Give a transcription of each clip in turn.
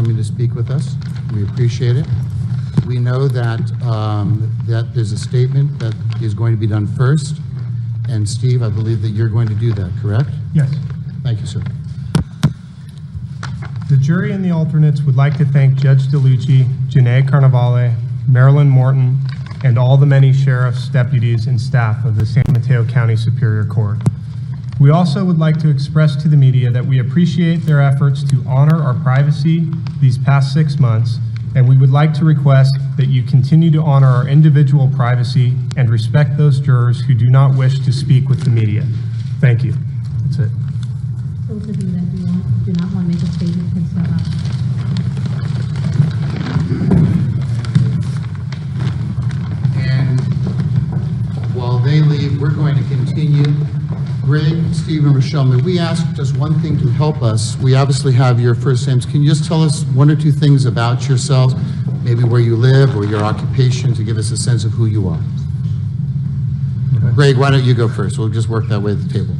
coming to speak with us. We appreciate it. We know that that there's a statement that is going to be done first. And Steve, I believe that you're going to do that, correct? Yes. Thank you, sir. The jury and the alternates would like to thank Judge DeLucci, Janae Carnavale, Marilyn Morton, and all the many sheriffs, deputies, and staff of the San Mateo County Superior Court. We also would like to express to the media that we appreciate their efforts to honor our privacy these past 6 months, and we would like to request that you continue to honor our individual privacy and respect those jurors who do not wish to speak with the media. Thank you. That's it. Those of you that do not want to make a statement can step up. And while they leave, we're going to continue. Greg, Steve, and Rochelle, may we ask just one thing to help us? We obviously have your first names. Can you just tell us one or two things about yourselves, maybe where you live or your occupation, to give us a sense of who you are? Okay. Greg, why don't you go first? We'll just work that way at the table.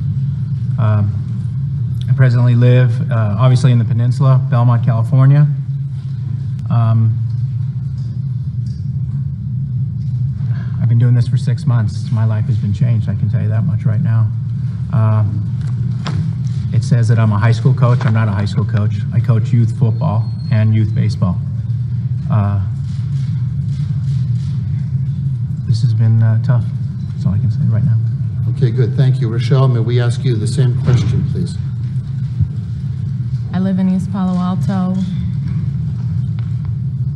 I presently live, obviously, in the peninsula, Belmont, California. I've been doing this for 6 months. My life has been changed, I can tell you that much right now. It says that I'm a high school coach. I'm not a high school coach. I coach youth football and youth baseball. This has been tough. That's all I can say right now. Okay, good. Thank you. Rochelle, may we ask you the same question, please? I live in East Palo Alto.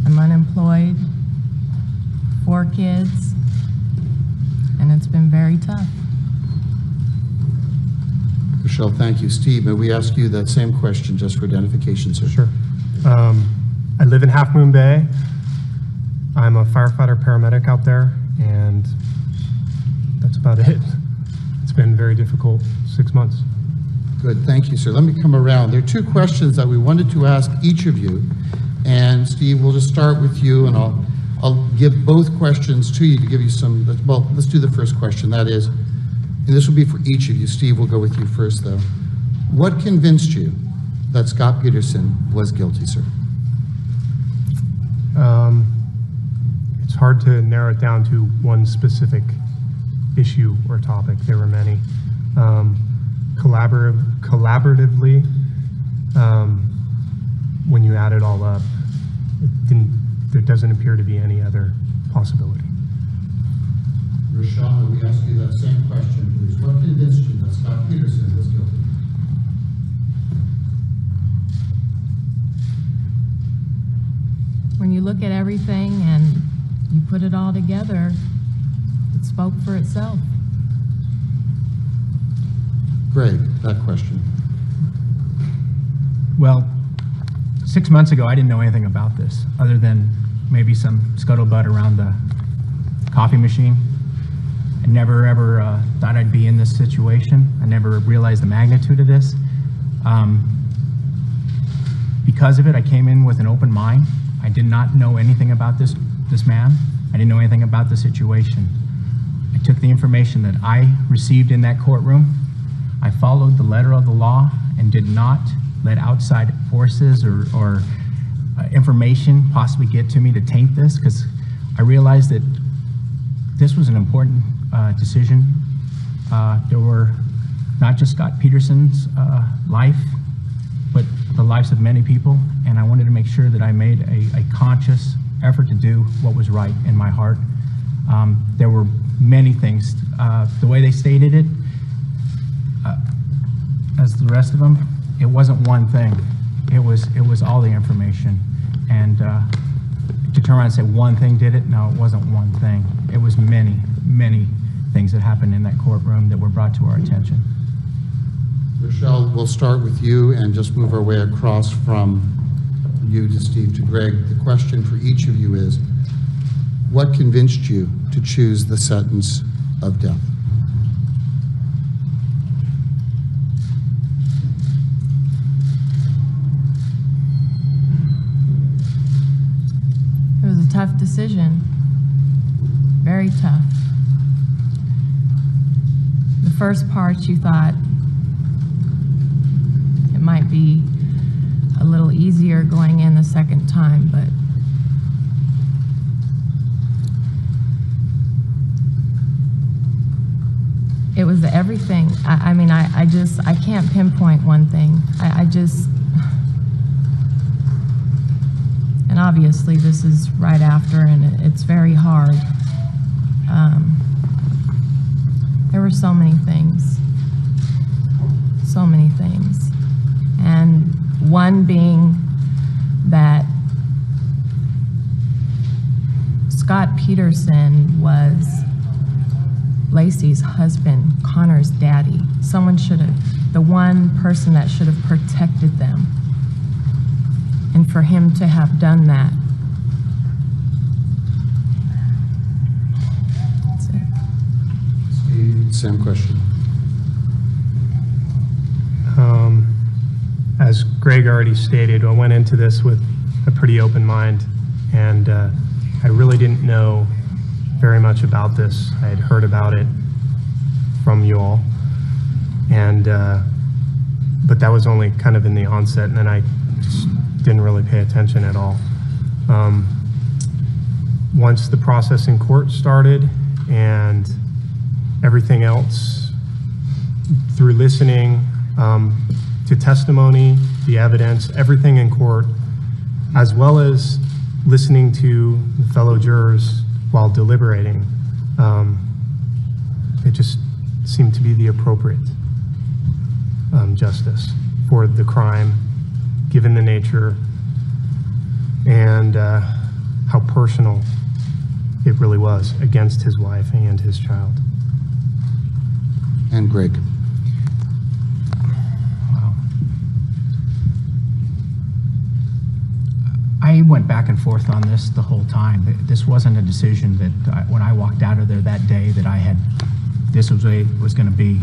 I'm unemployed, 4 kids, and it's been very tough. Rochelle, thank you. Steve, may we ask you that same question just for identification, sir? Sure. I live in Half Moon Bay. I'm a firefighter paramedic out there, and that's about it. It's been very difficult 6 months. Good, thank you, sir. Let me come around. There are 2 questions that we wanted to ask each of you. And Steve, we'll just start with you, and I'll give both questions to you to give you some, well, let's do the first question. That is, and this will be for each of you. Steve, we'll go with you first, though. What convinced you that Scott Peterson was guilty, sir? It's hard to narrow it down to one specific issue or topic. There were many. Collaboratively, when you add it all up, there doesn't appear to be any other possibility. Rochelle, may we ask you that same question, please? What convinced you that Scott Peterson was guilty? When you look at everything and you put it all together, it spoke for itself. Greg, that question. Well, 6 months ago, I didn't know anything about this, other than maybe some scuttlebutt around the coffee machine. I never ever thought I'd be in this situation. I never realized the magnitude of this. Because of it, I came in with an open mind. I did not know anything about this man. I didn't know anything about the situation. I took the information that I received in that courtroom. I followed the letter of the law and did not let outside forces or information possibly get to me to taint this, because I realized that this was an important decision. There were not just Scott Peterson's life, but the lives of many people, and I wanted to make sure that I made a conscious effort to do what was right in my heart. There were many things. The way they stated it, as the rest of them, it wasn't one thing. It was all the information. And to turn around and say one thing did it, no, it wasn't one thing. It was many, many things that happened in that courtroom that were brought to our attention. Rochelle, we'll start with you and just move our way across from you to Steve to Greg. The question for each of you is, what convinced you to choose the sentence of death? It was a tough decision, very tough. The first part you thought it might be a little easier going in the second time, but it was everything. I mean, I can't pinpoint one thing. And obviously this is right after, and it's very hard. There were so many things. And one being that Scott Peterson was Laci's husband, Connor's daddy. Someone should have, the one person that should have protected them. And for him to have done that. That's it. Same question. As Greg already stated, I went into this with a pretty open mind, and I really didn't know very much about this. I had heard about it from you all, and but that was only kind of in the onset, and then I just didn't really pay attention at all. Once the process in court started and everything else, through listening to testimony, the evidence, everything in court, as well as listening to the fellow jurors while deliberating, it just seemed to be the appropriate justice for the crime, given the nature and how personal it really was against his wife and his child. And Greg. Wow. I went back and forth on this the whole time. This wasn't a decision that when I walked out of there that day that I had, this was the way it was going to be.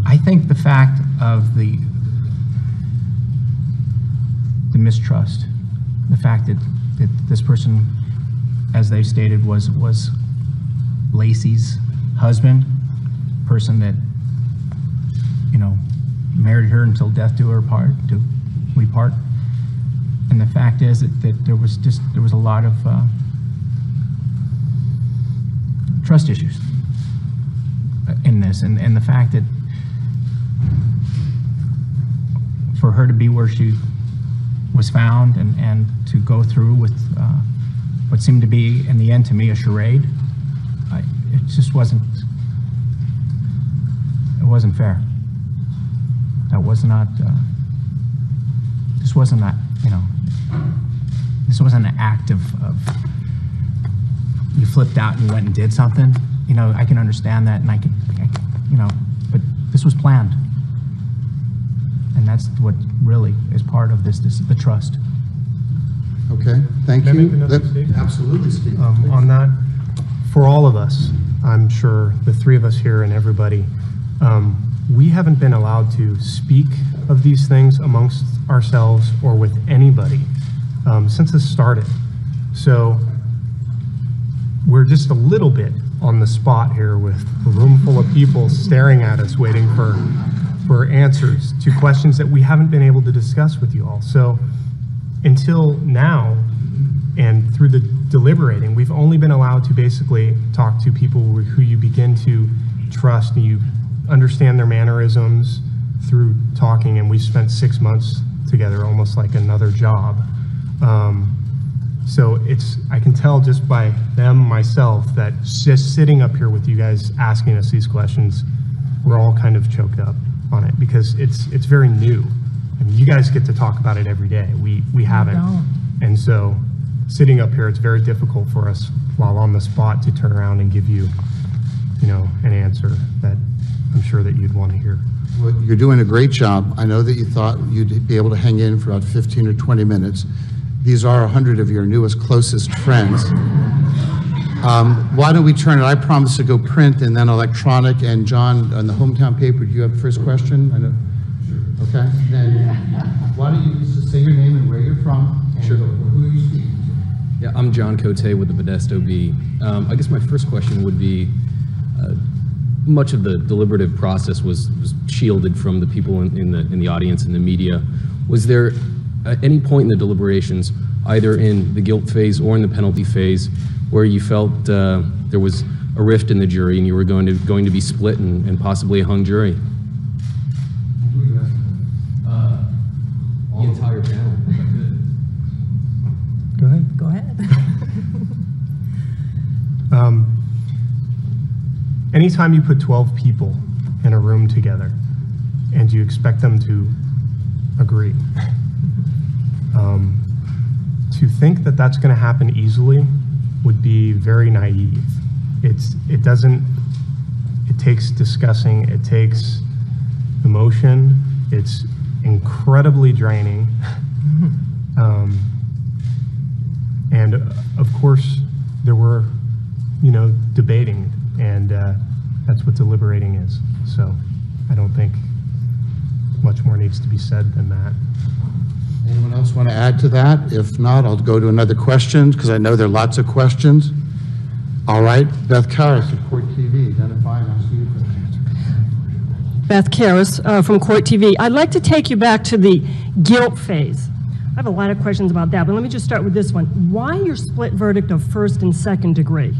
I think the fact of the mistrust, the fact that this person, as they stated, was Laci's husband, person that, married her until death do we part. And the fact is that there was a lot of trust issues in this, and the fact that for her to be where she was found and to go through with what seemed to be, in the end, to me, a charade, it just wasn't fair. That was not, this wasn't an act of you flipped out and you went and did something. I can understand that, and I can, but this was planned. And that's what really is part of this the trust. Okay, thank Can I you. make another statement? Absolutely, Steve. On that, for all of us, I'm sure the three of us here and everybody, we haven't been allowed to speak of these things amongst ourselves or with anybody since this started. So we're just a little bit on the spot here with a room full of people staring at us, waiting for answers to questions that we haven't been able to discuss with you all. So until now, and through the deliberating, we've only been allowed to basically talk to people who you begin to trust, and you understand their mannerisms through talking, and we spent 6 months together, almost like another job. So I can tell just by myself, that just sitting up here with you guys asking us these questions, we're all kind of choked up on it, because it's very new. I mean, you guys get to talk about it every day. We haven't. don't. And so sitting up here, it's very difficult for us while on the spot to turn around and give you, an answer that I'm sure that you'd want to hear. Well, you're doing a great job. I know that you thought you'd be able to hang in for about 15 or 20 minutes. These are 100 of your newest, closest friends. Why don't we turn it? I promised to go print and then electronic. And John, on the hometown paper, do you have the first question? I know. Sure. Okay. Then why don't you just say your name and where you're from, and Sure. who are you speaking to? Yeah, I'm John Cote with the Modesto Bee. I guess my first question would be, much of the deliberative process was shielded from the people in the audience and the media. Was there at any point in the deliberations, either in the guilt phase or in the penalty phase, where you felt there was a rift in the jury and you were going to be split and possibly a hung jury? The entire panel. Go ahead. Go ahead. Anytime you put 12 people in a room together and you expect them to agree, to think that that's going to happen easily would be very naive. It takes discussing, it takes emotion, it's incredibly draining. And of course, there were, debating, and that's what deliberating is. So I don't think much more needs to be said than that. Anyone else want to add to that? If not, I'll go to another question, because I know there are lots of questions. All right, Beth Karras of Court TV, identify and ask you a question. Beth Karras from Court TV. I'd like to take you back to the guilt phase. I have a lot of questions about that, but let me just start with this one. Why your split verdict of first and second degree,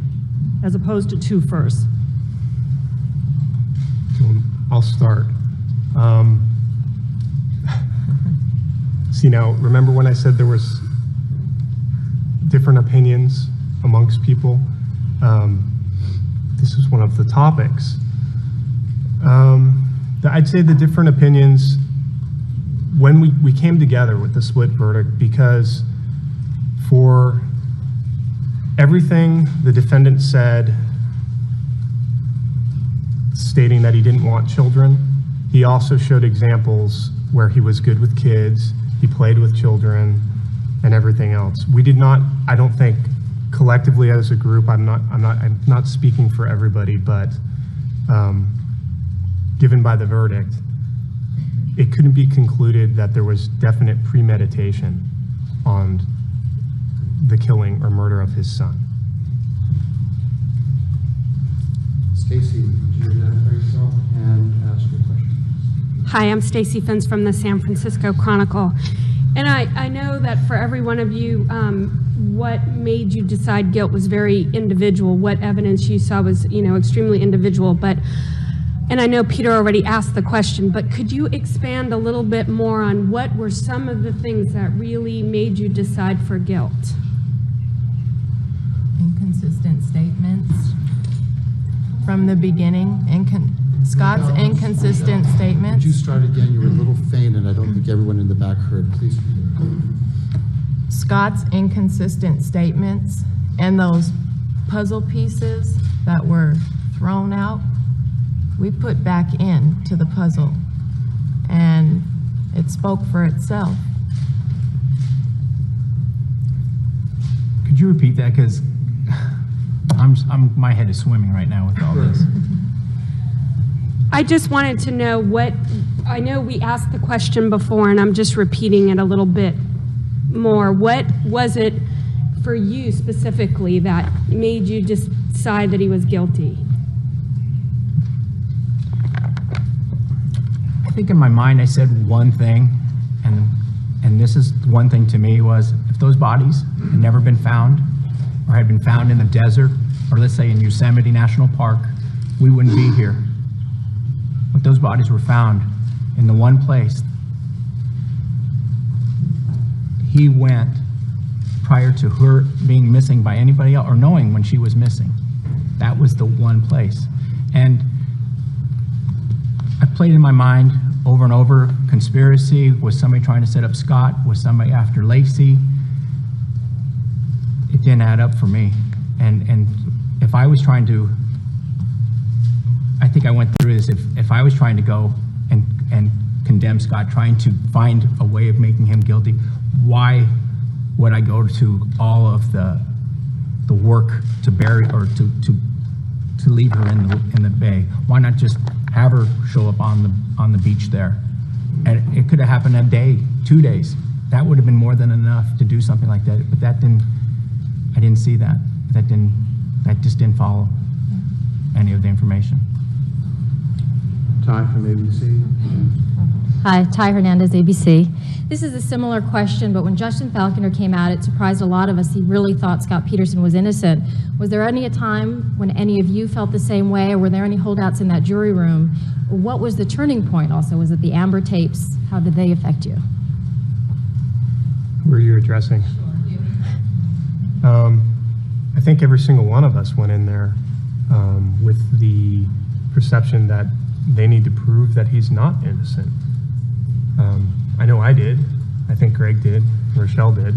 as opposed to 2 firsts? I'll start. See, now, remember when I said there was different opinions amongst people? This is one of the topics. I'd say the different opinions when we came together with the split verdict, because for everything the defendant said, stating that he didn't want children, he also showed examples where he was good with kids, he played with children, and everything else. We did not, I don't think, collectively as a group, I'm not speaking for everybody, but given by the verdict, it couldn't be concluded that there was definite premeditation on the killing or murder of his son. Stacy, would you identify yourself and ask your question? Hi, I'm Stacy Fins from the San Francisco Chronicle. And I know that for every one of you, what made you decide guilt was very individual. What evidence you saw was, extremely individual. And I know Peter already asked the question, but could you expand a little bit more on what were some of the things that really made you decide for guilt? Inconsistent statements from the beginning. Scott's inconsistent Would statements. you start again? You were a little faint, and I don't think everyone in the back heard. Please repeat. Scott's inconsistent statements and those puzzle pieces that were thrown out, we put back into the puzzle, and it spoke for itself. Could you repeat that? Because my head is swimming right now with all this. I just wanted to know I know we asked the question before, and I'm just repeating it a little bit more. What was it for you specifically that made you decide that he was guilty? I think in my mind I said one thing, and this is one thing to me, was if those bodies had never been found or had been found in the desert, or let's say in Yosemite National Park, we wouldn't be here. But those bodies were found in the one place he went prior to her being missing by anybody else or knowing when she was missing. That was the one place. And I played in my mind over and over, conspiracy, was somebody trying to set up Scott, was somebody after Laci? It didn't add up for me. And if I was trying to, I think I went through this, if I was trying to go and condemn Scott, trying to find a way of making him guilty, why would I go to all of the work to bury or to leave her in the bay? Why not just have her show up on the beach there? And it could have happened a day, 2 days. That would have been more than enough to do something like that. But I didn't see that. That just didn't follow any of the information. Ty from ABC. Hi, Ty Hernandez, ABC. This is a similar question, but when Justin Falconer came out, it surprised a lot of us. He really thought Scott Peterson was innocent. Was there any time when any of you felt the same way, or were there any holdouts in that jury room? What was the turning point also? Was it the Amber tapes? How did they affect you? Who are you addressing? I think every single one of us went in there with the perception that they need to prove that he's not innocent. I know I did. I think Greg did. Rochelle did.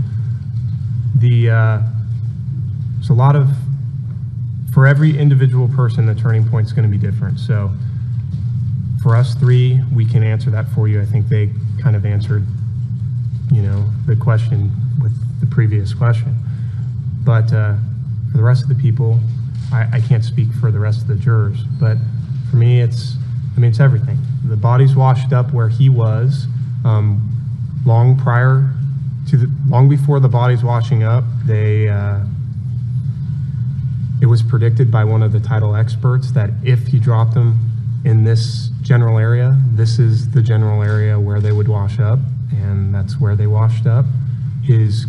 It's a lot of, for every individual person, the turning point's going to be different. So for us three, we can answer that for you. I think they kind of answered, the question with the previous question. But for the rest of the people, I can't speak for the rest of the jurors. But for me, it's everything. The body's washed up where he was. Long before the body's washing up, it was predicted by one of the title experts that if he dropped them in this general area, this is the general area where they would wash up, and that's where they washed up. His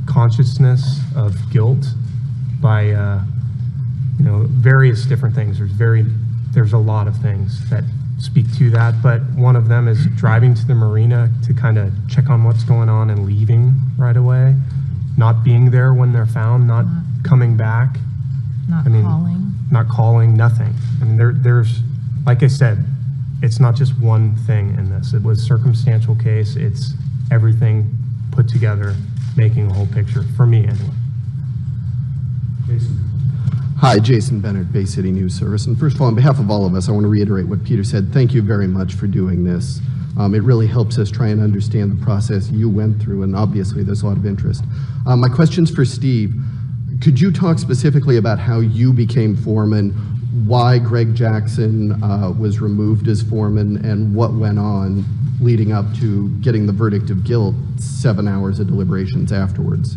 consciousness of guilt by various different things. There's a lot of things that speak to that, but one of them is driving to the marina to kind of check on what's going on and leaving right away, not being there when they're found, not coming back, not calling, nothing. There's, like I said, it's not just one thing in this. It was a circumstantial case. It's everything put together, making a whole picture, for me anyway. Jason. Hi, Jason Bennett, Bay City News Service. And first of all, on behalf of all of us, I want to reiterate what Peter said. Thank you very much for doing this. It really helps us try and understand the process you went through, and obviously there's a lot of interest. My question's for Steve. Could you talk specifically about how you became foreman, why Greg Jackson was removed as foreman, and what went on leading up to getting the verdict of guilt 7 hours of deliberations afterwards?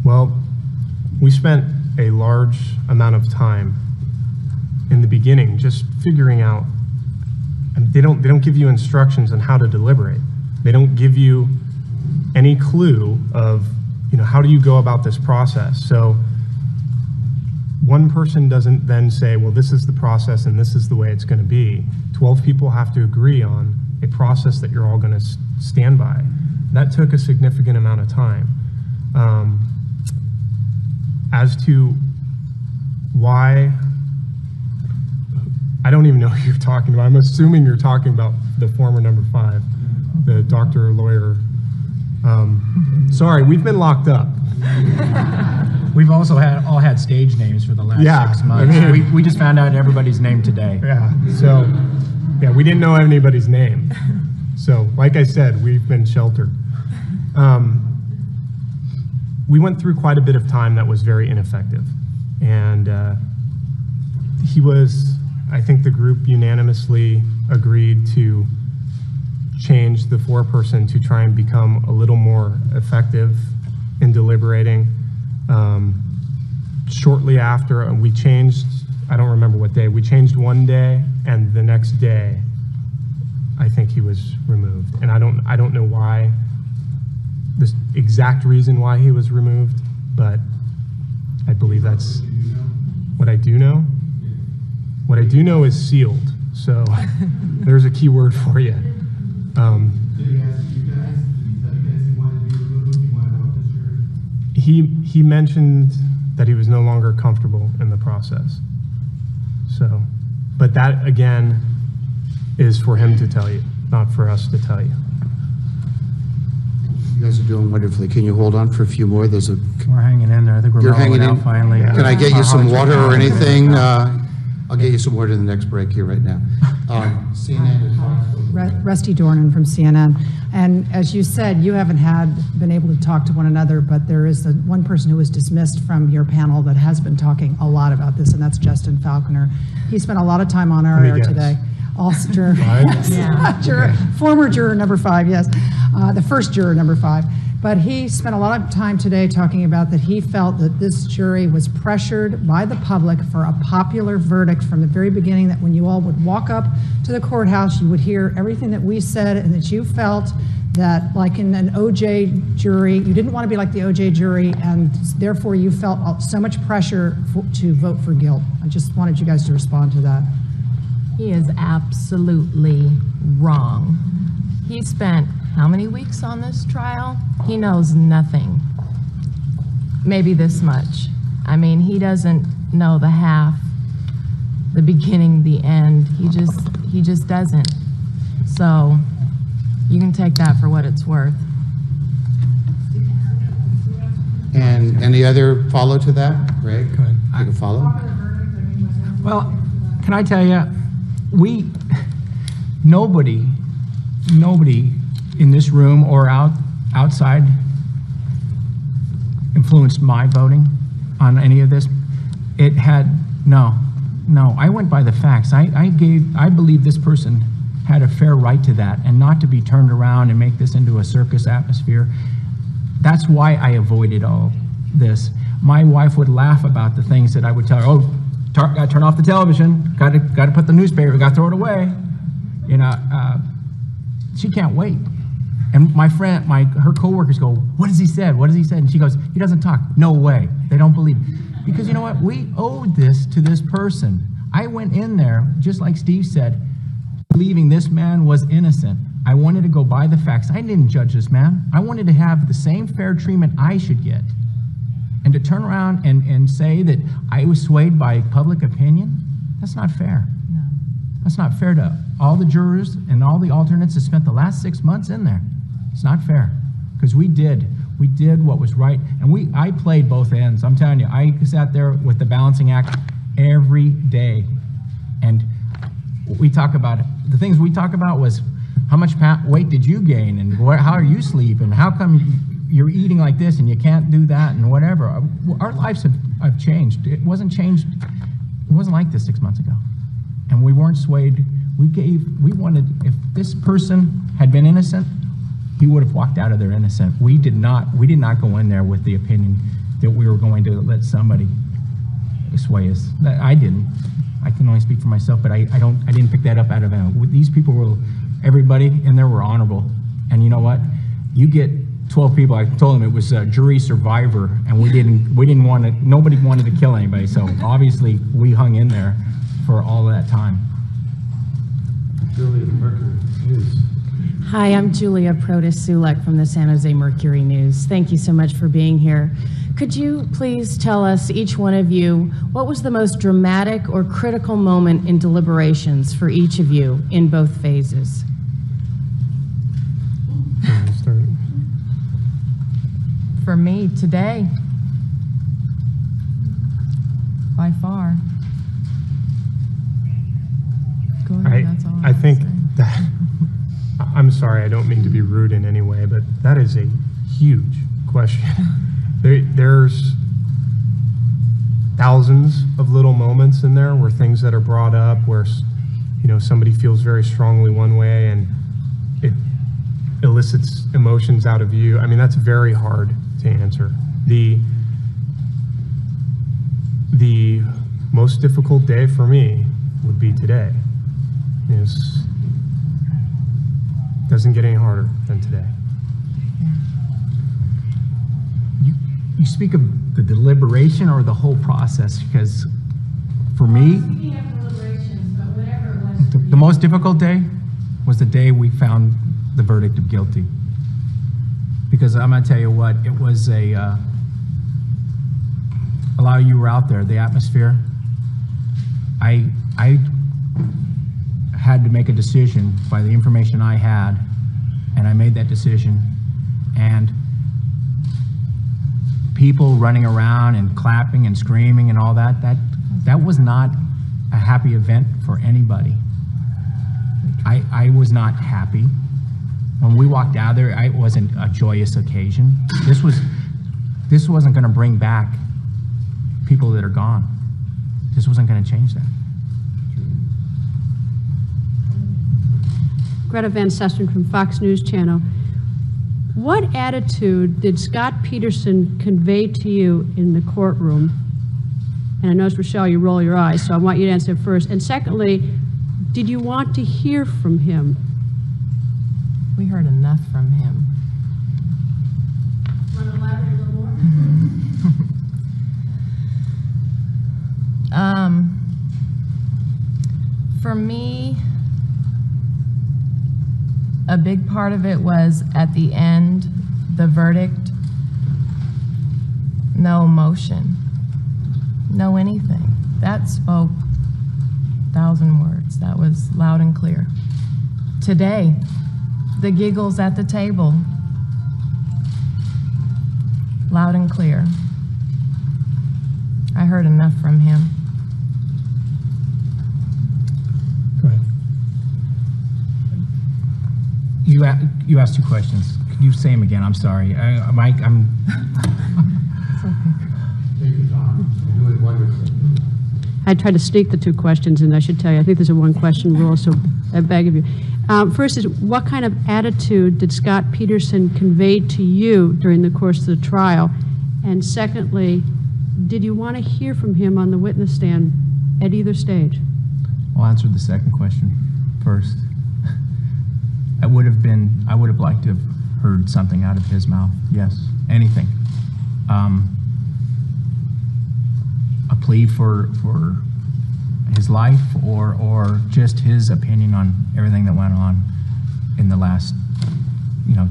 Well, we spent a large amount of time in the beginning just figuring out. They don't give you instructions on how to deliberate. They don't give you any clue of how do you go about this process. So one person doesn't then say, well, this is the process and this is the way it's going to be. 12 people have to agree on a process that you're all going to stand by. That took a significant amount of time. As to why, I don't even know who you're talking about. I'm assuming you're talking about the former number 5, the doctor, lawyer. Sorry, we've been locked up. We've also all had stage names for the last 6 months. We just found out everybody's name today. Yeah, so, we didn't know anybody's name. So, like I said, we've been sheltered. We went through quite a bit of time that was very ineffective. And I think the group unanimously agreed to change the foreperson to try and become a little more effective in deliberating. Shortly after, we changed, I don't remember what day, we changed one day, and the next day, I think he was removed. And I don't know why, the exact reason why he was removed, but I believe that's what I do know. What I do know is sealed, so there's a key word for you. Did he ask you guys? Did he tell you guys he wanted to be removed? He wanted off this jury? He mentioned that he was no longer comfortable in the process. So, but that again is for him to tell you, not for us to tell you. You guys are doing wonderfully. Can you hold on for a few more? We're hanging in there. I think we're You're hanging rolling in? out finally. Can I get you some water or anything? I'll get you some water in the next break here right now. CNN is Rusty Dornan from CNN. And as you said, you haven't been able to talk to one another, but there is one person who was dismissed from your panel that has been talking a lot about this, and that's Justin Falconer. He spent a lot of time on our air today. Also, juror, former juror number 5, yes. The first juror number 5. But he spent a lot of time today talking about that he felt that this jury was pressured by the public for a popular verdict from the very beginning, that when you all would walk up to the courthouse, you would hear everything that we said, and that you felt that, like in an OJ jury, you didn't want to be like the OJ jury, and therefore you felt so much pressure to vote for guilt. I just wanted you guys to respond to that. He is absolutely wrong. He spent how many weeks on this trial? He knows nothing. Maybe this much. I mean, he doesn't know the half, the beginning, the end. He just doesn't. So you can take that for what it's worth. And any other follow to that? Greg, Go ahead. take a follow? Well, can I tell you, nobody in this room or outside influenced my voting on any of this. It had, no, I went by the facts. I believe this person had a fair right to that, and not to be turned around and make this into a circus atmosphere. That's why I avoided all this. My wife would laugh about the things that I would tell her. Oh, gotta turn off the television. Gotta put the newspaper. Gotta throw it away. You know, she can't wait. And my friend, her coworkers go, "What has he said? What has he said?" And she goes, "He doesn't talk." No way. They don't believe. Because you know what? We owed this to this person. I went in there, just like Steve said, believing this man was innocent. I wanted to go by the facts. I didn't judge this man. I wanted to have the same fair treatment I should get. And to turn around and say that I was swayed by public opinion, that's not fair. No. That's not fair to all the jurors and all the alternates that spent the last 6 months in there. It's not fair, because we did what was right, and I played both ends. I'm telling you, I sat there with the balancing act every day, and the things we talk about was how much weight did you gain, and how are you sleeping, how come you're eating like this and you can't do that, and whatever. Our lives have changed. It wasn't like this 6 months ago, and we weren't swayed. We wanted, if this person had been innocent, he would have walked out of there innocent. We did not go in there with the opinion that we were going to let somebody sway us. I didn't. I can only speak for myself, but I didn't pick that up out of them. These people everybody in there were honorable. And you know what? You get 12 people. I told them it was a jury survivor, and we didn't want to, nobody wanted to kill anybody. So obviously we hung in there for all that time. Julia, Mercury News. Hi, I'm Julia Protas-Sulek from the San Jose Mercury News. Thank you so much for being here. Could you please tell us, each one of you, what was the most dramatic or critical moment in deliberations for each of you in both phases? For me, today, by far. Go ahead, that's all I think say. that, I'm sorry, I don't mean to be rude in any way, but that is a huge question. There's thousands of little moments in there where things that are brought up where, somebody feels very strongly one way and it elicits emotions out of you. I mean, that's very hard to answer. The most difficult day for me would be today. It doesn't get any harder than today. You speak of the deliberation or the whole process? Because for me, the most difficult day was the day we found the verdict of guilty. Because I'm gonna tell you what, it was a lot of you were out there, the atmosphere. I had to make a decision by the information I had, and I made that decision. And people running around and clapping and screaming and all that was not a happy event for anybody. I was not happy. When we walked out there, it wasn't a joyous occasion. This wasn't gonna bring back people that are gone. This wasn't gonna change that. Greta Van Susteren from Fox News Channel. What attitude did Scott Peterson convey to you in the courtroom? And I noticed, Rochelle, you roll your eyes, so I want you to answer first. And secondly, did you want to hear from him? We heard enough from him. Want to elaborate a little more? For me, a big part of it was at the end, the verdict, no emotion, no anything. That spoke 1,000 words. That was loud and clear. Today, the giggles at the table, loud and clear. I heard enough from him. Go ahead. You asked two questions. Could you say them again? I'm sorry. Mike, I'm. Take your time. You're doing wonderfully. I tried to sneak the two questions, and I should tell you, I think there's a one-question rule, so I beg of you. First is, what kind of attitude did Scott Peterson convey to you during the course of the trial? And secondly, did you want to hear from him on the witness stand at either stage? I'll answer the second question first. I would have liked to have heard something out of his mouth. Yes, anything. A plea for his life or just his opinion on everything that went on in the last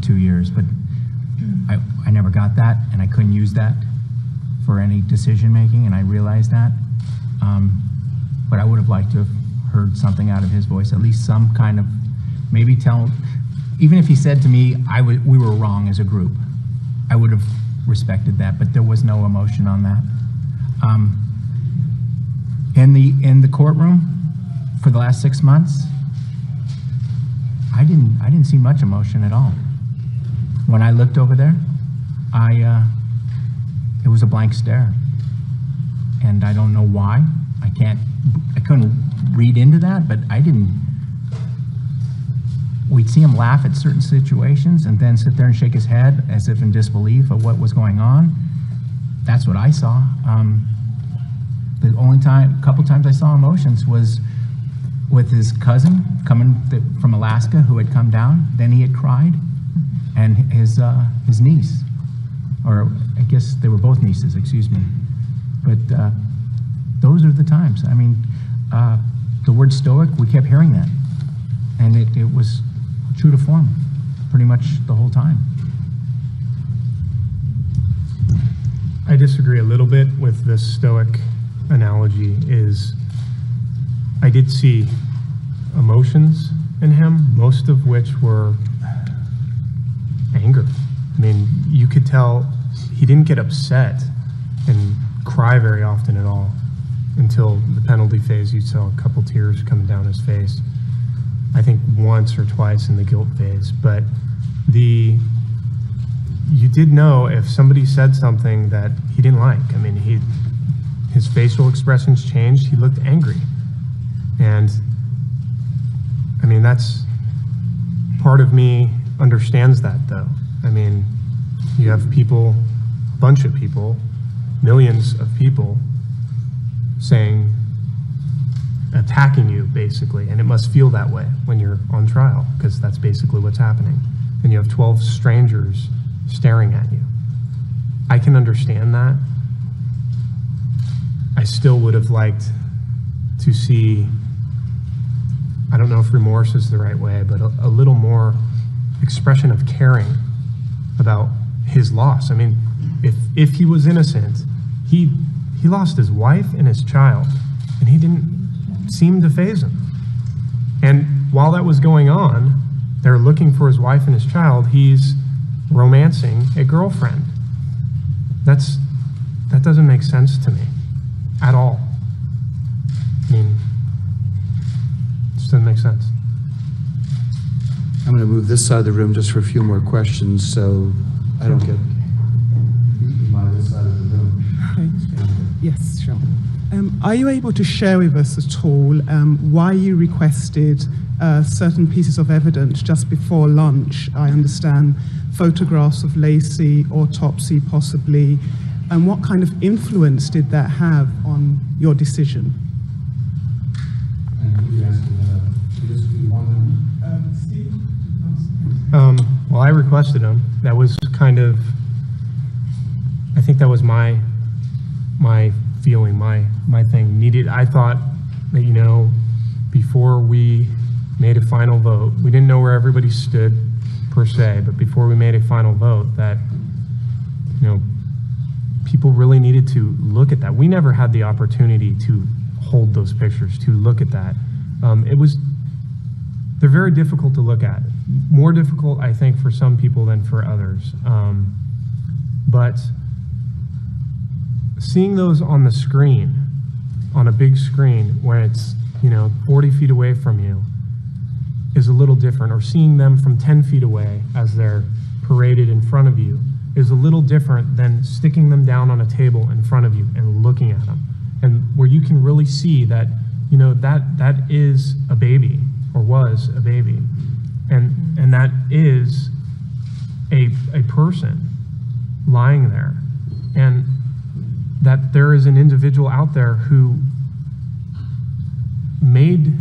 2 years. But I never got that, and I couldn't use that for any decision making, and I realized that. But I would have liked to have heard something out of his voice, at least some kind of, maybe even if he said to me, we were wrong as a group, I would have respected that, but there was no emotion on that. In the courtroom for the last 6 months, I didn't see much emotion at all. When I looked over there, it was a blank stare, and I don't know why. I couldn't read into that, but we'd see him laugh at certain situations and then sit there and shake his head as if in disbelief of what was going on. That's what I saw. The only couple times I saw emotions was with his cousin coming from Alaska who had come down. Then he had cried, and his niece, or I guess they were both nieces, excuse me. But those are the times. I mean, the word stoic, we kept hearing that, and it was true to form pretty much the whole time. I disagree a little bit with this stoic analogy. I did see emotions in him, most of which were anger. I mean, you could tell he didn't get upset and cry very often at all until the penalty phase. You saw a couple tears coming down his face. I think once or twice in the guilt phase, but you did know if somebody said something that he didn't like. I mean, his facial expressions changed. He looked angry. And I mean, that's part of me understands that, though. I mean, you have people, a bunch of people, millions of people attacking you, basically, and it must feel that way when you're on trial, because that's basically what's happening. And you have 12 strangers staring at you. I can understand that. I still would have liked to see, I don't know if remorse is the right way, but a little more expression of caring about his loss. I mean, if he was innocent, he lost his wife and his child, and he didn't seem to faze him. And while that was going on, they're looking for his wife and his child, he's romancing a girlfriend. That doesn't make sense to me at all. I mean, it just doesn't make sense. I'm going to move this side of the room just for a few more questions so I don't get beaten by this side of the room. Yes, sure. Are you able to share with us at all why you requested certain pieces of evidence just before lunch, I understand, photographs of Laci, autopsy possibly, and what kind of influence did that have on your decision? Well, I requested them. That was kind of, I think that was my feeling, my thing. I thought that, you know, before we made a final vote, we didn't know where everybody stood per se, but before we made a final vote, that, you know, people really needed to look at that. We never had the opportunity to hold those pictures, to look at that. They're very difficult to look at. More difficult, I think, for some people than for others. But seeing those on the screen, on a big screen, where it's, you know, 40 feet away from you, is a little different. Or seeing them from 10 feet away as they're paraded in front of you is a little different than sticking them down on a table in front of you and looking at them. And where you can really see that, you know, that is a baby, or was a baby. And that is a person lying there. And that there is an individual out there who made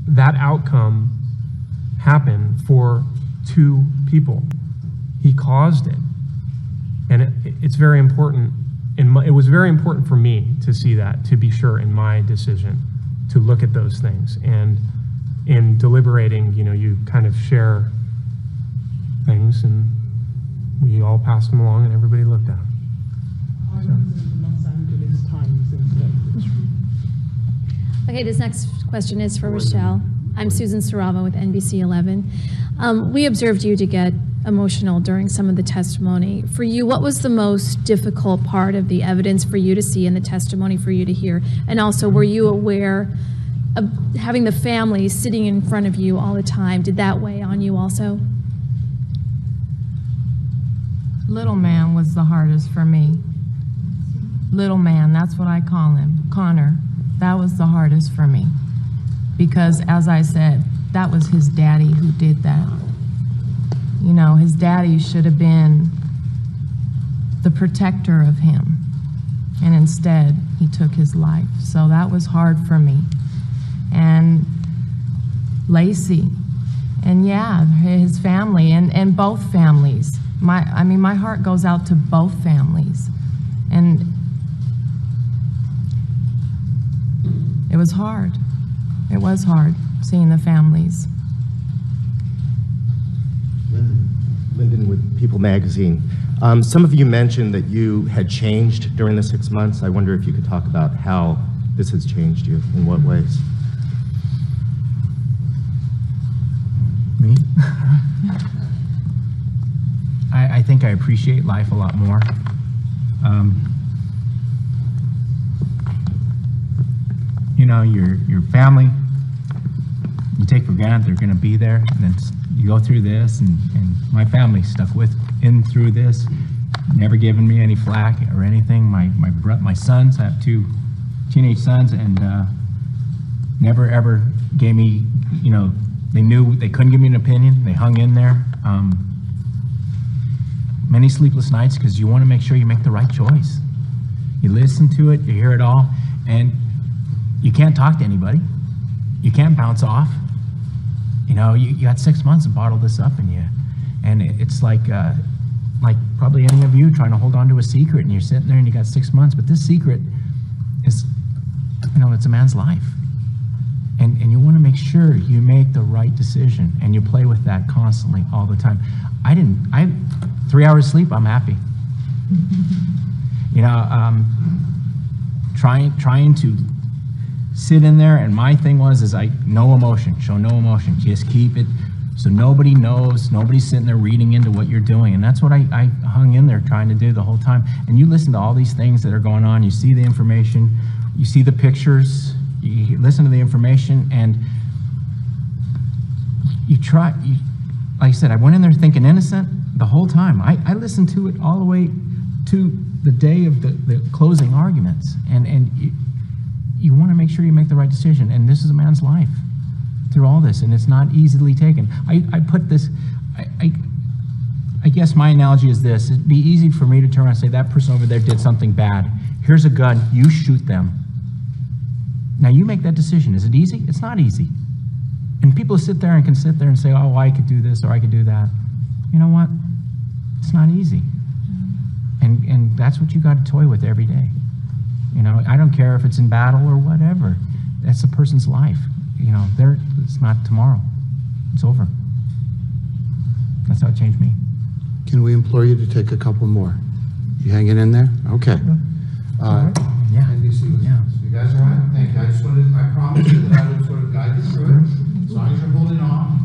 that outcome happen for two people. He caused it. And it's very important. It was very important for me to see that, to be sure, in my decision, to look at those things. And in deliberating, you know, you kind of share things, and we all passed them along and everybody looked at them. Okay, this next question is for Rochelle. I'm Susan Sarava with NBC 11. We observed you to get emotional during some of the testimony. For you, what was the most difficult part of the evidence for you to see and the testimony for you to hear? And also, were you aware of having the family sitting in front of you all the time? Did that weigh on you also? Little man was the hardest for me. Little man, that's what I call him, Connor. That was the hardest for me. Because as I said, that was his daddy who did that. You know, his daddy should have been the protector of him. And instead, he took his life. So that was hard for me. And Laci, and yeah, his family, and both families. My heart goes out to both families. And it was hard. It was hard seeing the families. Lyndon with People Magazine. Some of you mentioned that you had changed during the 6 months. I wonder if you could talk about how this has changed you, in what ways? Me? I think I appreciate life a lot more. You know, your family, you take for granted they're going to be there, and then you go through this, and my family stuck in through this, never given me any flack or anything. My sons, I have 2 teenage sons, and never ever gave me, you know, they knew they couldn't give me an opinion. They hung in there. Many sleepless nights, because you want to make sure you make the right choice. You listen to it, you hear it all, and you can't talk to anybody. You can't bounce off. You know, you got 6 months to bottle this up in you. And it's like probably any of you trying to hold on to a secret, and you're sitting there and you got 6 months, but this secret is, you know, it's a man's life. And you want to make sure you make the right decision, and you play with that constantly all the time. 3 hours sleep, I'm happy. You know, trying to sit in there, and my thing was no emotion, show no emotion, just keep it so nobody knows, nobody's sitting there reading into what you're doing. And that's what I hung in there trying to do the whole time. And you listen to all these things that are going on, you see the information, you see the pictures, you listen to the information, and like I said, I went in there thinking innocent the whole time. I listened to it all the way to the day of the closing arguments. And you want to make sure you make the right decision. And this is a man's life through all this, and it's not easily taken. I put this, I guess my analogy is this. It'd be easy for me to turn around and say, that person over there did something bad. Here's a gun, you shoot them. Now you make that decision. Is it easy? It's not easy. And people sit there and can sit there and say, oh, I could do this or I could do that. You know what? It's not easy. And that's what you got to toy with every day. You know, I don't care if it's in battle or whatever. That's a person's life. You know, it's not tomorrow. It's over. That's how it changed me. Can we implore you to take a couple more? You hanging in there? Okay. Yeah. NBC was, Yeah. you guys all right? Thank you. I promised you that I would sort of guide you through it. As long as you're holding on.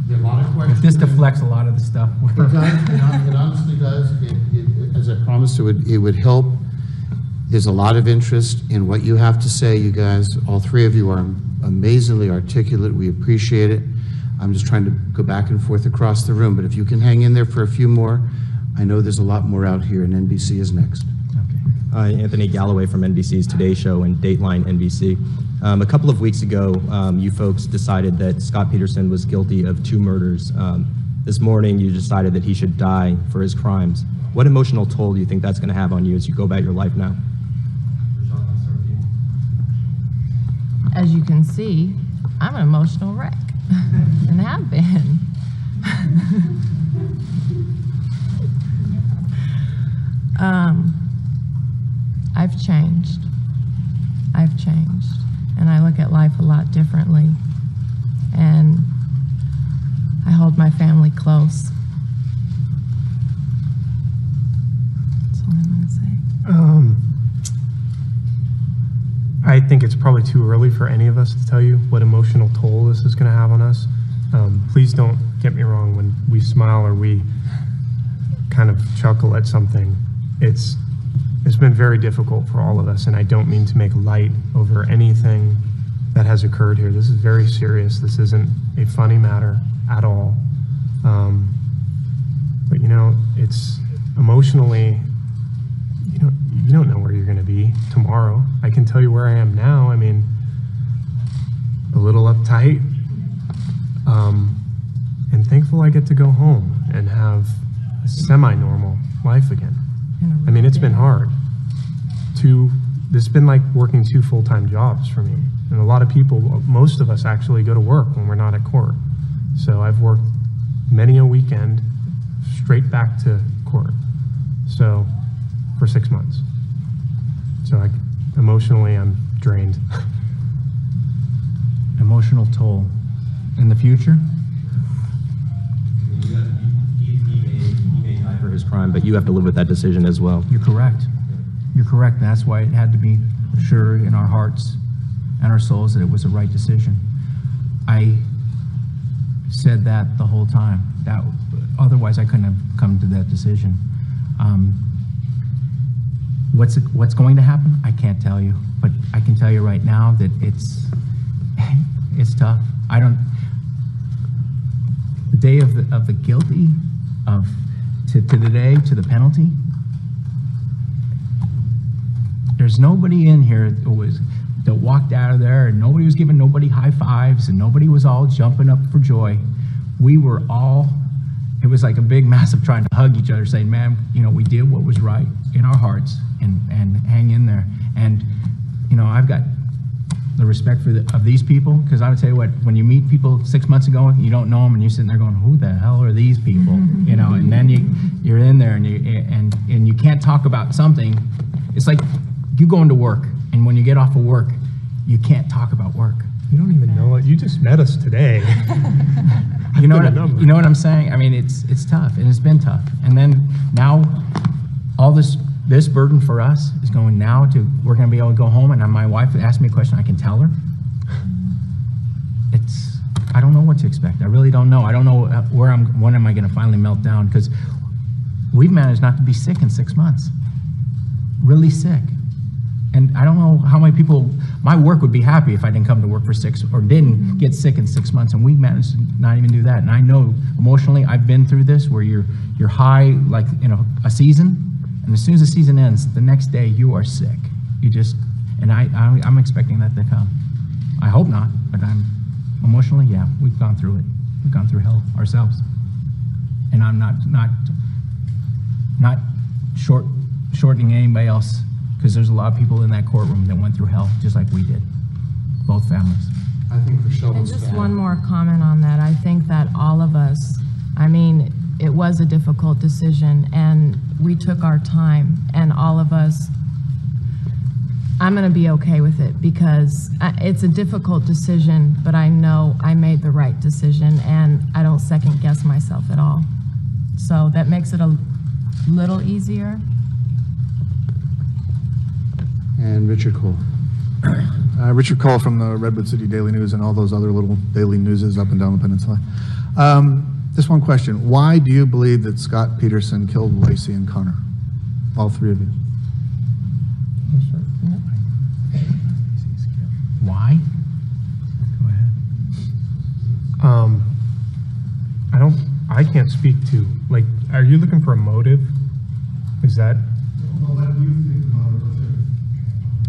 There are a lot of questions. If this deflects a lot of the stuff. It does, it honestly does. As I promised, it would help. There's a lot of interest in what you have to say, you guys. All three of you are amazingly articulate. We appreciate it. I'm just trying to go back and forth across the room, but if you can hang in there for a few more, I know there's a lot more out here, and NBC is next. Hi, Anthony Galloway from NBC's Today Show and Dateline NBC. A couple of weeks ago, you folks decided that Scott Peterson was guilty of 2 murders. This morning, you decided that he should die for his crimes. What emotional toll do you think that's going to have on you as you go about your life now? As you can see, I'm an emotional wreck and have been. I've changed. And I look at life a lot differently. And I hold my family close. That's all I'm going to say. I think it's probably too early for any of us to tell you what emotional toll this is going to have on us. Please don't get me wrong. When we smile or we kind of chuckle at something, it's been very difficult for all of us, and I don't mean to make light over anything that has occurred here. This is very serious. This isn't a funny matter at all. But you know, it's emotionally, you don't know where you're going to be tomorrow. I can tell you where I am now. I mean, a little uptight, and thankful I get to go home and have a semi-normal life again. I mean, it's been hard. This has been like working 2 full-time jobs for me. And a lot of people, most of us actually go to work when we're not at court. So I've worked many a weekend straight back to court. So for 6 months. So emotionally, I'm drained. Emotional toll. In the future? He may die for his crime, but you have to live with that decision as well. You're correct. You're correct. That's why it had to be sure in our hearts and our souls that it was the right decision. I said that the whole time. Otherwise, I couldn't have come to that decision. What's going to happen? I can't tell you, but I can tell you right now that it's tough. The day of the guilty, to the day, to the penalty, there's nobody in here that walked out of there, and nobody was giving nobody high fives, and nobody was all jumping up for joy. We were all, it was like a big massive trying to hug each other, saying, man, we did what was right in our hearts, and hang in there. And, I've got the respect of these people, because I would tell you what, when you meet people 6 months ago, you don't know them, and you're sitting there going, who the hell are these people? And then you're in there, and you can't talk about something. It's like you going to work, and when you get off of work, you can't talk about work. You don't even know it. You just met us today. You know what I'm saying? I mean, it's tough, and it's been tough. And then now, all this burden for us is going now to, we're going to be able to go home, and my wife asked me a question, I can tell her. I don't know what to expect. I really don't know. I don't know when am I going to finally melt down, because we've managed not to be sick in 6 months. Really sick. And I don't know how many people, my work would be happy if I didn't come to work for 6 or didn't get sick in 6 months, and we managed to not even do that. And I know emotionally, I've been through this where you're high like in a season, and as soon as the season ends, the next day you are sick. And I'm expecting that to come. I hope not, but emotionally, yeah, we've gone through it. We've gone through hell ourselves. And I'm not shortening anybody else, because there's a lot of people in that courtroom that went through hell, just like we did, both families. I think Rochelle And wants just to add. one more comment on that. I think that all of us, I mean, it was a difficult decision, and we took our time, and all of us, I'm going to be okay with it, because it's a difficult decision, but I know I made the right decision, and I don't second guess myself at all. So that makes it a little easier. And Richard Cole. Richard Cole from the Redwood City Daily News and all those other little daily newses up and down the peninsula. Just one question. Why do you believe that Scott Peterson killed Laci and Connor? All three of you. Why? Go ahead. I can't speak to, like, are you looking for a motive? Is that? Well, what do you think the motive was?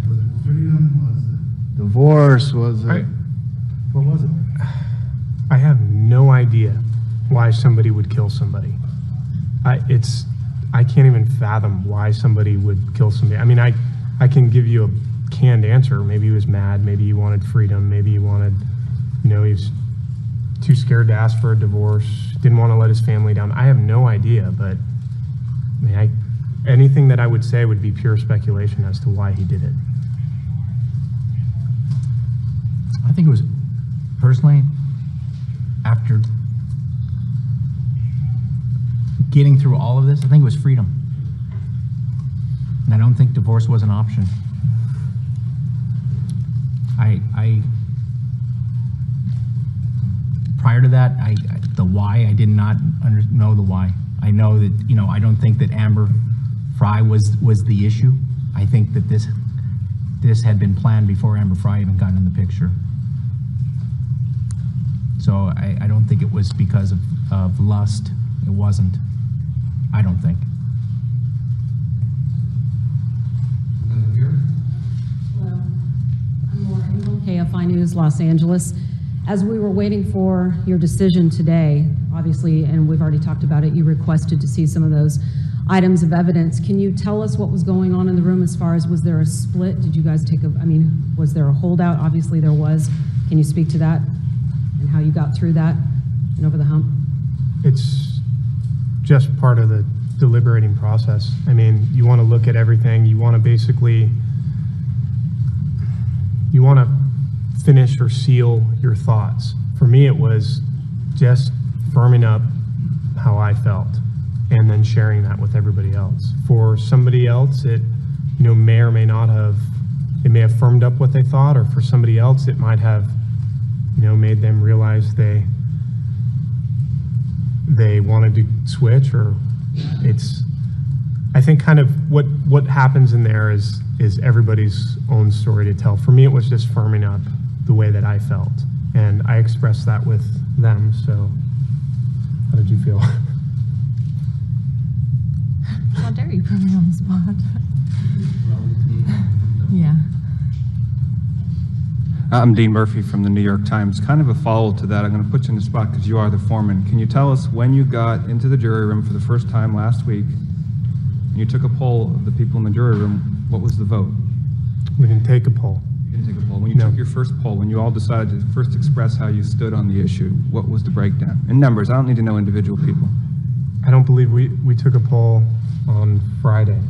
Was it freedom? Was it divorce? Was it? What was it? I have no idea why somebody would kill somebody. I can't even fathom why somebody would kill somebody. I mean, I can give you a canned answer. Maybe he was mad. Maybe he wanted freedom. Maybe he wanted, he was too scared to ask for a divorce. Didn't want to let his family down. I have no idea, but I mean, anything that I would say would be pure speculation as to why he did it. I think it was, personally, after getting through all of this, I think it was freedom. And I don't think divorce was an option. Prior to that, the why, I did not know the why. I know that, I don't think that Amber Fry was the issue. I think that this had been planned before Amber Fry even got in the picture. So I don't think it was because of lust. It wasn't. I don't think. Hello, I'm Laura Engel, KFI News, Los Angeles. As we were waiting for your decision today, obviously, and we've already talked about it, you requested to see some of those items of evidence. Can you tell us what was going on in the room as far as, was there a split? Did you guys was there a holdout? Obviously there was. Can you speak to that and how you got through that and over the hump? It's just part of the deliberating process. I mean, you want to look at everything. You want to finish or seal your thoughts. For me, it was just firming up how I felt and then sharing that with everybody else. For somebody else, it may or may not have, it may have firmed up what they thought, or for somebody else, it might have made them realize they wanted to switch, or I think kind of what happens in there is everybody's own story to tell. For me, it was just firming up the way that I felt, and I expressed that with them. So how did you feel? How dare you put me on the spot? Yeah. I'm Dean Murphy from the New York Times. Kind of a follow to that. I'm going to put you in the spot because you are the foreman. Can you tell us when you got into the jury room for the first time last week, and you took a poll of the people in the jury room, what was the vote? We didn't take a poll. You didn't take a poll. When you took your first poll, when you all decided to first express how you stood on the issue, what was the breakdown? In numbers, I don't need to know individual people. I don't believe we took a poll on Friday,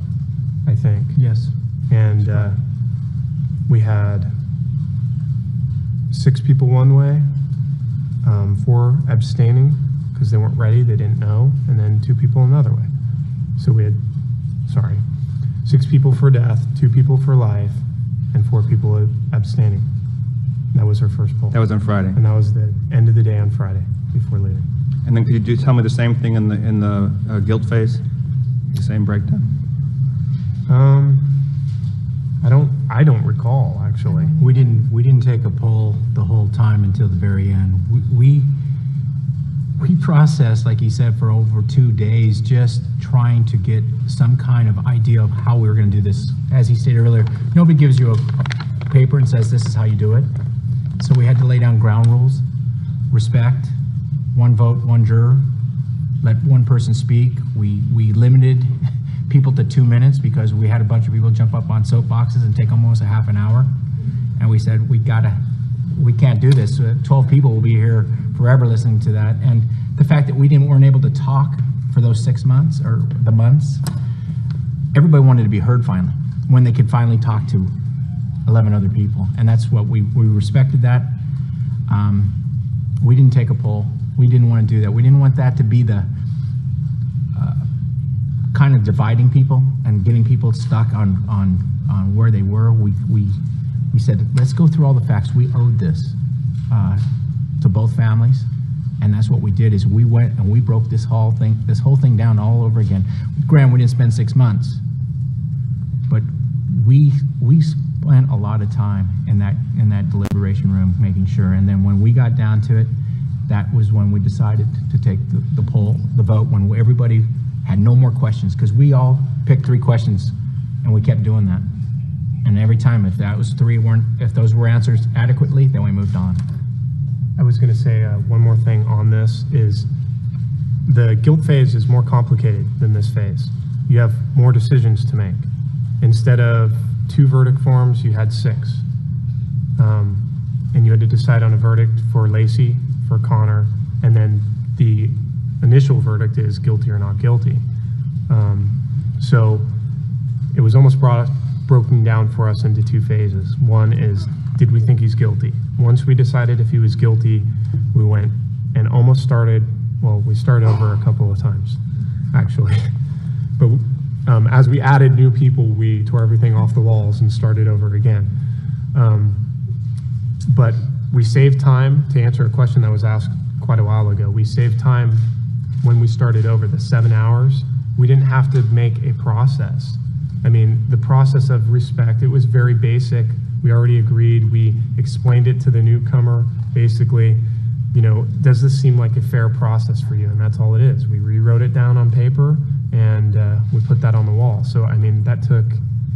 I think. Yes. And we had 6 people one way, 4 abstaining because they weren't ready, they didn't know, and then 2 people another way. So we had, 6 people for death, 2 people for life, and 4 people abstaining. That was our first poll. That was on Friday. And that was the end of the day on Friday before leaving. And then could you tell me the same thing in the guilt phase? The same breakdown? I don't recall, actually. We didn't take a poll the whole time until the very end. We processed, like he said, for over 2 days, just trying to get some kind of idea of how we were going to do this. As he stated earlier, nobody gives you a paper and says this is how you do it. So we had to lay down ground rules, respect, 1 vote, 1 juror, let one person speak. We limited people to 2 minutes because we had a bunch of people jump up on soapboxes and take almost a half an hour. And we said, we can't do this. 12 people will be here forever listening to that. And the fact that we weren't able to talk for those 6 months or the months, everybody wanted to be heard finally, when they could finally talk to 11 other people. And that's what we respected that. We didn't take a poll. We didn't want to do that. We didn't want that to be the kind of dividing people and getting people stuck on where they were. We said, let's go through all the facts. We owed this to both families, and that's what we did. Is we went and we broke this whole thing down all over again. Granted, we didn't spend 6 months, but we spent a lot of time in that deliberation room making sure. And then when we got down to it, that was when we decided to take the vote, when everybody had no more questions, because we all picked 3 questions and we kept doing that. And every time, if those were answered adequately, then we moved on. I was going to say one more thing on this is the guilt phase is more complicated than this phase. You have more decisions to make. Instead of 2 verdict forms, you had 6. And you had to decide on a verdict for Laci, for Connor, and then the initial verdict is guilty or not guilty. So it was almost broken down for us into 2 phases. One is, did we think he's guilty? Once we decided if he was guilty, we went and almost started, well, we started over a couple of times, actually. But as we added new people, we tore everything off the walls and started over again. But we saved time to answer a question that was asked quite a while ago. We saved time when we started over, the 7 hours. We didn't have to make a process. I mean, the process of respect, it was very basic. We already agreed. We explained it to the newcomer, basically, you know, does this seem like a fair process for you? And that's all it is. We rewrote it down on paper and we put that on the wall. So, I mean, that took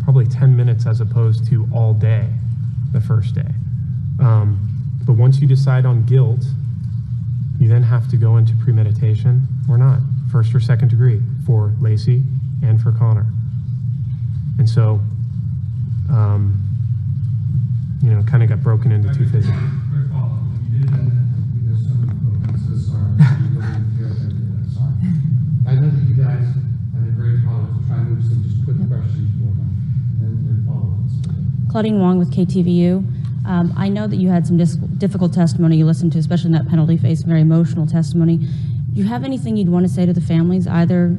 probably 10 minutes as opposed to all day, the first day. But once you decide on guilt, you then have to go into premeditation or not, first or second degree for Laci and for Connor. And so, you know, kind of got broken into 2 phases. I know that you guys have been very tolerant to try and move some just quick questions for them, and then follow-ups. Claudine Wong with KTVU. I know that you had some difficult testimony you listened to, especially in that penalty phase, very emotional testimony. Do you have anything you'd want to say to the families, either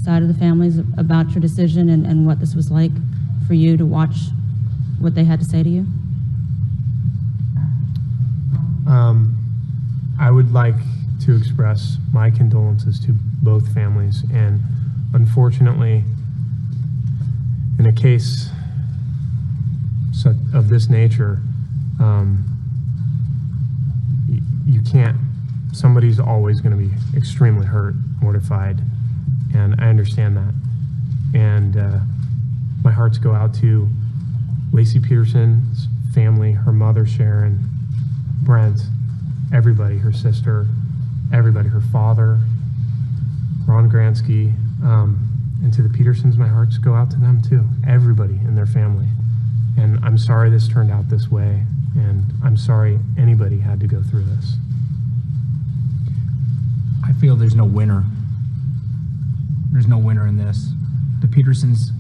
side of the families, about your decision and what this was like for you to watch what they had to say to you? I would like to express my condolences to both families, and unfortunately, in a case of this nature, you can't, somebody's always going to be extremely hurt, mortified, and I understand that. And my hearts go out to Laci Peterson's family, her mother Sharon, Brent, everybody, her sister, everybody, her father, Ron Gransky, and to the Petersons, my hearts go out to them too, everybody in their family. And I'm sorry this turned out this way, and I'm sorry anybody had to go through this. I feel there's no winner. There's no winner in this. The Petersons,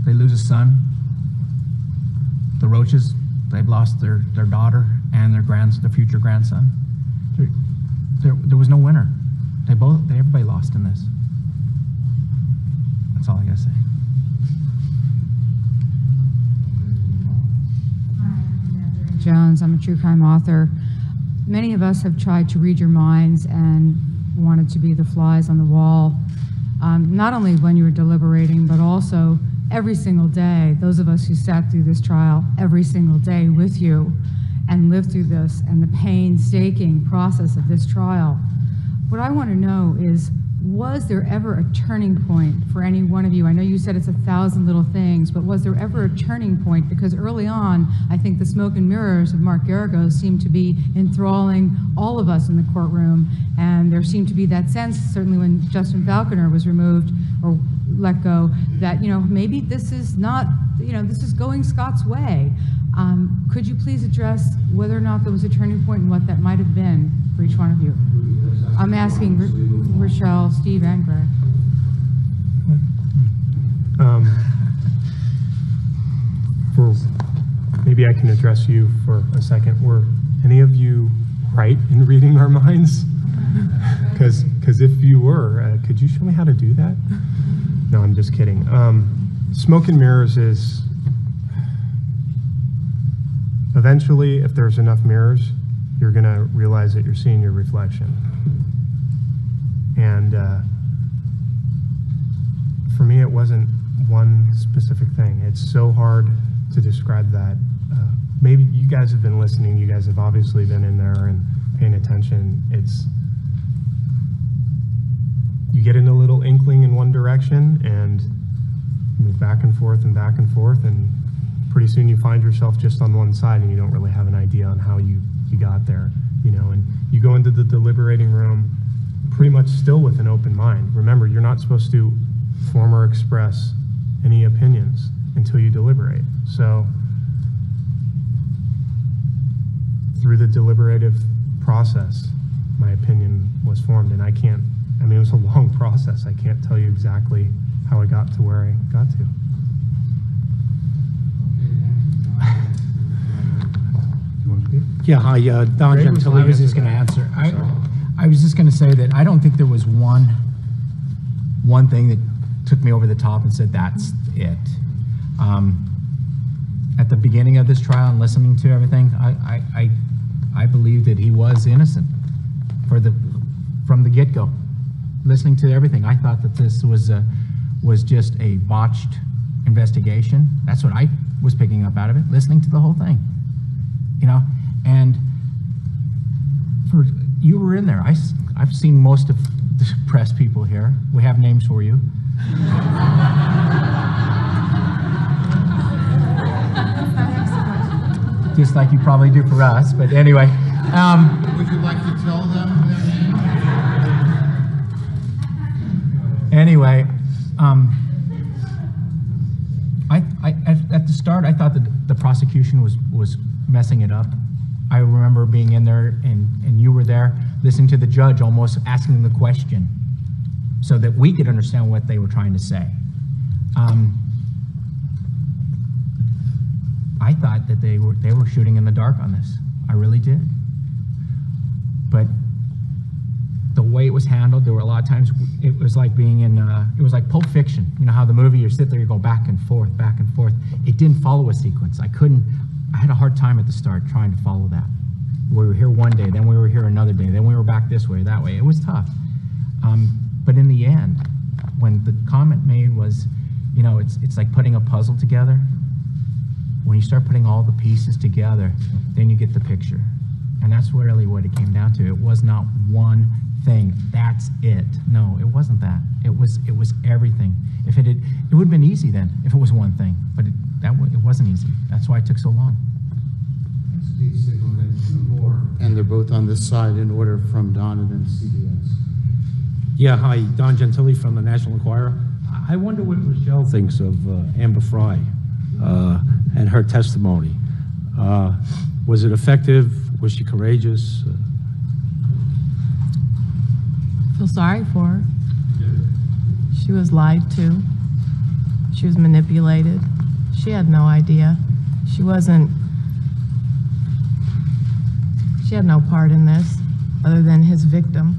they lose a son. The Roaches, they've lost their daughter and their future grandson. There was no winner. Everybody lost in this. That's all I gotta say. Jones. I'm a true crime author. Many of us have tried to read your minds and wanted to be the flies on the wall, not only when you were deliberating, but also every single day. Those of us who sat through this trial every single day with you and lived through this and the painstaking process of this trial. What I want to know is, Was there ever a turning point for any one of you? I know you said it's 1,000 little things, but was there ever a turning point? Because early on, I think the smoke and mirrors of Mark Garagos seemed to be enthralling all of us in the courtroom, and there seemed to be that sense, certainly when Justin Falconer was removed or let go, that, maybe this is not, this is going Scott's way. Could you please address whether or not there was a turning point and what that might have been for each one of you? I'm asking Rochelle, Steve, and Greg. Maybe I can address you for a second. Were any of you right in reading our minds? Because if you were, could you show me how to do that? No, I'm just kidding. Smoke and mirrors is eventually, if there's enough mirrors, you're going to realize that you're seeing your reflection. And for me, it wasn't one specific thing. It's so hard to describe that. Maybe you guys have been listening. You guys have obviously been in there and paying attention. You get in a little inkling in one direction and move back and forth, and pretty soon you find yourself just on one side and you don't really have an idea on how you got there, and you go into the deliberating room pretty much still with an open mind. Remember, you're not supposed to form or express any opinions until you deliberate. So through the deliberative process, my opinion was formed, and it was a long process. I can't tell you exactly how I got to where I got to. Yeah, hi, Don Gentili. I was just going to answer. I was just going to say that I don't think there was one thing that took me over the top and said, that's it. At the beginning of this trial and listening to everything, I believe that he was innocent from the get-go. Listening to everything, I thought that this was just a botched investigation. That's what I was picking up out of it, listening to the whole thing. And you were in there. I've seen most of the press people here. We have names for you. Just like you probably do for us, but anyway. Would you like to tell them their name? Anyway, at the start, I thought that the prosecution was messing it up. I remember being in there, and you were there, listening to the judge almost asking the question so that we could understand what they were trying to say. I thought that they were shooting in the dark on this. I really did. But the way it was handled, there were a lot of times it was like being in, it was like Pulp Fiction. You know how the movie, you sit there, you go back and forth, back and forth. It didn't follow a sequence. I had a hard time at the start trying to follow that. We were here one day, then we were here another day, then we were back this way, that way. It was tough. But in the end, when the comment made was, it's like putting a puzzle together. When you start putting all the pieces together, then you get the picture. And that's really what it came down to. It was not one thing. That's it. No, it wasn't that. It was everything. If it would have been easy then, if it was one thing. But it wasn't easy. That's why it took so long. Steve Siegel, and two more. And they're both on this side in order from Don and then CBS. Yeah, hi, Don Gentili from the National Enquirer. I wonder what Rochelle thinks of Amber Fry and her testimony. Was it effective? Was she courageous? I feel sorry for her. She was lied to. She was manipulated. She had no idea. She had no part in this other than his victim.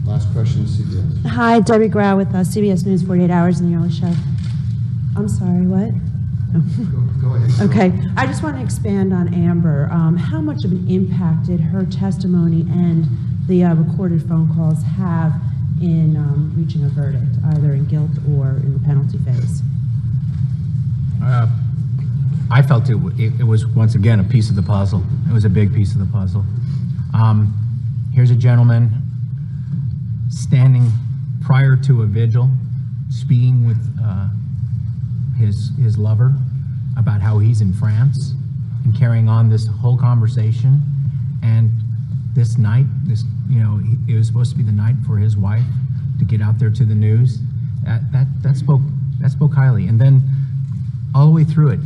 Last question, CBS. Hi, Debbie Grau with CBS News 48 Hours in the Early Show. I'm sorry, what? Go ahead. Okay, I just want to expand on Amber. How much of an impact did her testimony and the recorded phone calls have in reaching a verdict, either in guilt or in the penalty phase? I felt it was, once again, a piece of the puzzle. It was a big piece of the puzzle. here's a gentleman standing prior to a vigil, speaking with his lover about how he's in France and carrying on this whole conversation. And this night, it was supposed to be the night for his wife to get out there to the news. That spoke highly. And then all the way through it,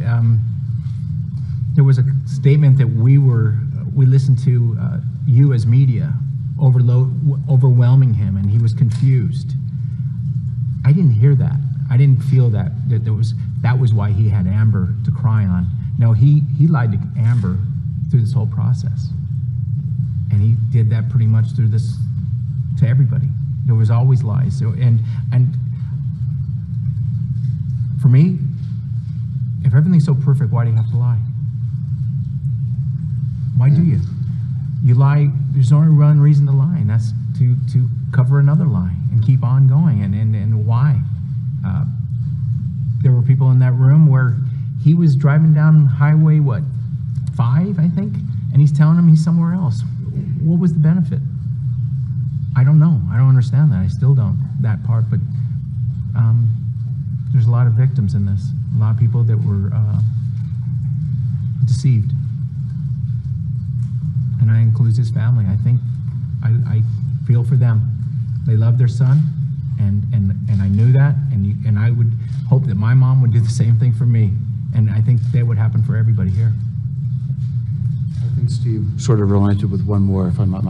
there was a statement that we listened to you as media overwhelming him, and he was confused. I didn't hear that. I didn't feel that that was why he had Amber to cry on. No, he lied to Amber through this whole process, and he did that pretty much through this to everybody. There was always lies. So, and for me, if everything's so perfect, why do you have to lie? Why do you? You lie, there's only one reason to lie, and that's to cover another lie and keep on going. And why? There were people in that room where he was driving down highway, 5, I think, and he's telling them he's somewhere else. What was the benefit? I don't know. I don't understand that. I still don't, that part, but there's a lot of victims in this. A lot of people that were deceived. And that includes his family. I think, I feel for them. They love their son, and I knew that, and I would hope that my mom would do the same thing for me. And I think that would happen for everybody here. I think Steve sort of reminded with one more, if I'm not